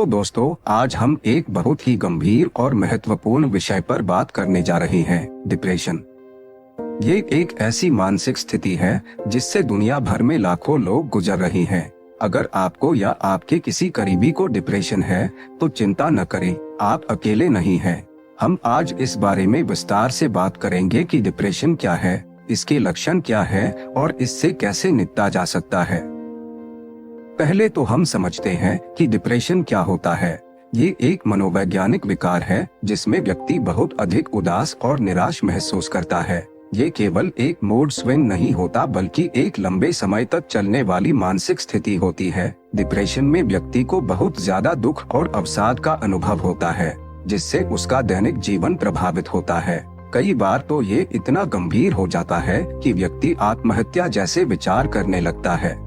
तो दोस्तों, आज हम एक बहुत ही गंभीर और महत्वपूर्ण विषय पर बात करने जा रहे हैं, डिप्रेशन। ये एक ऐसी मानसिक स्थिति है जिससे दुनिया भर में लाखों लोग गुजर रहे हैं। अगर आपको या आपके किसी करीबी को डिप्रेशन है तो चिंता न करें, आप अकेले नहीं हैं। हम आज इस बारे में विस्तार से बात करेंगे कि डिप्रेशन क्या है, इसके लक्षण क्या है और इससे कैसे निपटा जा सकता है। पहले तो हम समझते हैं कि डिप्रेशन क्या होता है। ये एक मनोवैज्ञानिक विकार है जिसमें व्यक्ति बहुत अधिक उदास और निराश महसूस करता है। ये केवल एक मूड स्विंग नहीं होता बल्कि एक लंबे समय तक चलने वाली मानसिक स्थिति होती है। डिप्रेशन में व्यक्ति को बहुत ज्यादा दुख और अवसाद का अनुभव होता है जिससे उसका दैनिक जीवन प्रभावित होता है। कई बार तो ये इतना गंभीर हो जाता है कि व्यक्ति आत्महत्या जैसे विचार करने लगता है।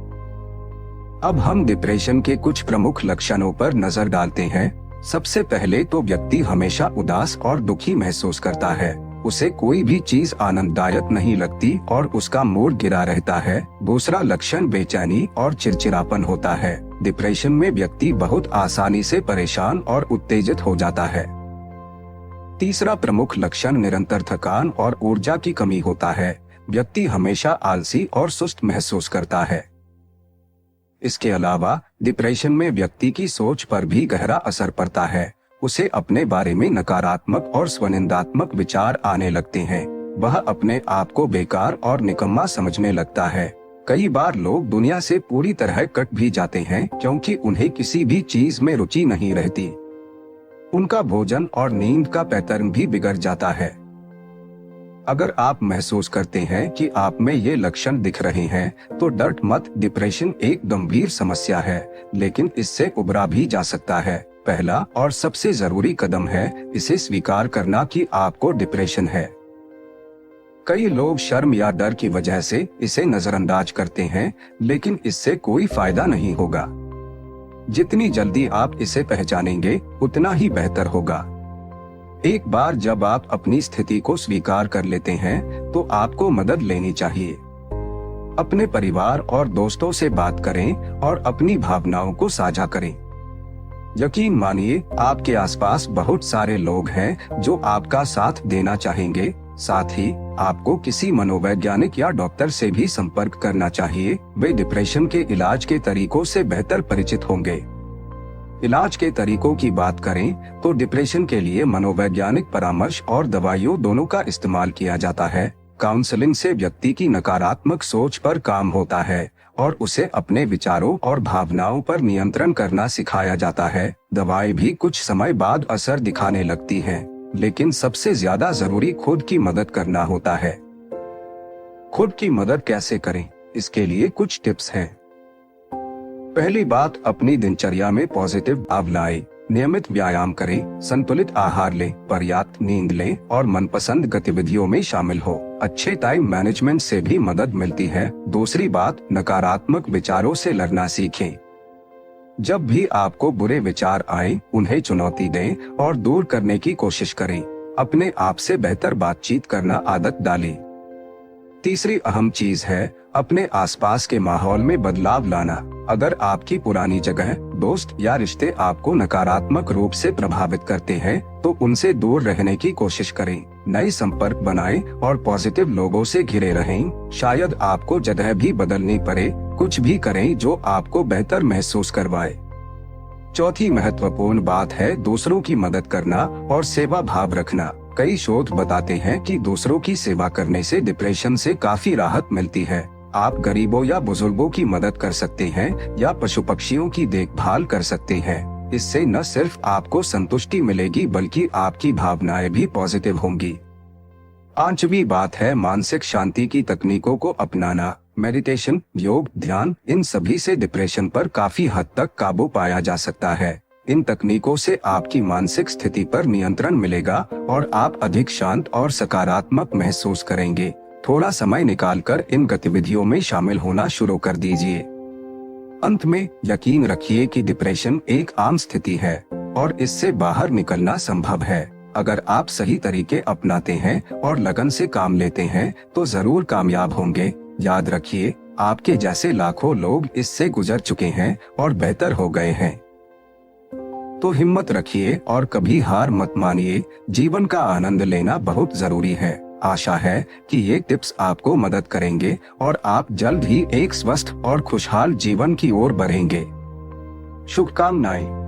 अब हम डिप्रेशन के कुछ प्रमुख लक्षणों पर नजर डालते हैं। सबसे पहले तो व्यक्ति हमेशा उदास और दुखी महसूस करता है। उसे कोई भी चीज आनंददायक नहीं लगती और उसका मूड गिरा रहता है। दूसरा लक्षण बेचैनी और चिड़चिड़ापन होता है। डिप्रेशन में व्यक्ति बहुत आसानी से परेशान और उत्तेजित हो जाता है। तीसरा प्रमुख लक्षण निरंतर थकान और ऊर्जा की कमी होता है। व्यक्ति हमेशा आलसी और सुस्त महसूस करता है। इसके अलावा डिप्रेशन में व्यक्ति की सोच पर भी गहरा असर पड़ता है। उसे अपने बारे में नकारात्मक और स्वनिंदात्मक विचार आने लगते हैं। वह अपने आप को बेकार और निकम्मा समझने लगता है। कई बार लोग दुनिया से पूरी तरह कट भी जाते हैं क्योंकि उन्हें किसी भी चीज में रुचि नहीं रहती। उनका भोजन और नींद का पैटर्न भी बिगड़ जाता है। अगर आप महसूस करते हैं कि आप में ये लक्षण दिख रहे हैं तो डर मत। डिप्रेशन एक गंभीर समस्या है लेकिन इससे उबरा भी जा सकता है। पहला और सबसे जरूरी कदम है इसे स्वीकार करना कि आपको डिप्रेशन है। कई लोग शर्म या डर की वजह से इसे नजरअंदाज करते हैं लेकिन इससे कोई फायदा नहीं होगा। जितनी जल्दी आप इसे पहचानेंगे उतना ही बेहतर होगा। एक बार जब आप अपनी स्थिति को स्वीकार कर लेते हैं तो आपको मदद लेनी चाहिए। अपने परिवार और दोस्तों से बात करें और अपनी भावनाओं को साझा करें। यकीन मानिए, आपके आसपास बहुत सारे लोग हैं जो आपका साथ देना चाहेंगे। साथ ही आपको किसी मनोवैज्ञानिक या डॉक्टर से भी संपर्क करना चाहिए। वे डिप्रेशन के इलाज के तरीकों से बेहतर परिचित होंगे। इलाज के तरीकों की बात करें तो डिप्रेशन के लिए मनोवैज्ञानिक परामर्श और दवाइयों दोनों का इस्तेमाल किया जाता है। काउंसलिंग से व्यक्ति की नकारात्मक सोच पर काम होता है और उसे अपने विचारों और भावनाओं पर नियंत्रण करना सिखाया जाता है। दवाएं भी कुछ समय बाद असर दिखाने लगती हैं, लेकिन सबसे ज्यादा जरूरी खुद की मदद करना होता है। खुद की मदद कैसे करें, इसके लिए कुछ टिप्स हैं। पहली बात, अपनी दिनचर्या में पॉजिटिव भाव लाएं। नियमित व्यायाम करें, संतुलित आहार लें, पर्याप्त नींद लें और मनपसंद गतिविधियों में शामिल हो। अच्छे टाइम मैनेजमेंट से भी मदद मिलती है। दूसरी बात, नकारात्मक विचारों से लड़ना सीखें। जब भी आपको बुरे विचार आए, उन्हें चुनौती दें और दूर करने की कोशिश करें। अपने आप से बेहतर बातचीत करना आदत डालें। तीसरी अहम चीज है अपने आसपास के माहौल में बदलाव लाना। अगर आपकी पुरानी जगह, दोस्त या रिश्ते आपको नकारात्मक रूप से प्रभावित करते हैं तो उनसे दूर रहने की कोशिश करें। नए संपर्क बनाएं और पॉजिटिव लोगों से घिरे रहें। शायद आपको जगह भी बदलनी पड़े। कुछ भी करें जो आपको बेहतर महसूस करवाए। चौथी महत्वपूर्ण बात है दूसरों की मदद करना और सेवा भाव रखना। कई शोध बताते हैं कि दूसरों की सेवा करने से डिप्रेशन से काफी राहत मिलती है। आप गरीबों या बुजुर्गों की मदद कर सकते हैं या पशु पक्षियों की देखभाल कर सकते हैं। इससे न सिर्फ आपको संतुष्टि मिलेगी बल्कि आपकी भावनाएं भी पॉजिटिव होंगी। पांचवी बात है मानसिक शांति की तकनीकों को अपनाना। मेडिटेशन, योग, ध्यान, इन सभी से डिप्रेशन पर काफी हद तक काबू पाया जा सकता है। इन तकनीकों से आपकी मानसिक स्थिति पर नियंत्रण मिलेगा और आप अधिक शांत और सकारात्मक महसूस करेंगे। थोड़ा समय निकालकर इन गतिविधियों में शामिल होना शुरू कर दीजिए। अंत में यकीन रखिए कि डिप्रेशन एक आम स्थिति है और इससे बाहर निकलना संभव है। अगर आप सही तरीके अपनाते हैं और लगन से काम लेते हैं तो जरूर कामयाब होंगे। याद रखिए, आपके जैसे लाखों लोग इससे गुजर चुके हैं और बेहतर हो गए हैं। तो हिम्मत रखिए और कभी हार मत मानिए। जीवन का आनंद लेना बहुत जरूरी है। आशा है कि ये टिप्स आपको मदद करेंगे और आप जल्द ही एक स्वस्थ और खुशहाल जीवन की ओर बढ़ेंगे। शुभकामनाएं।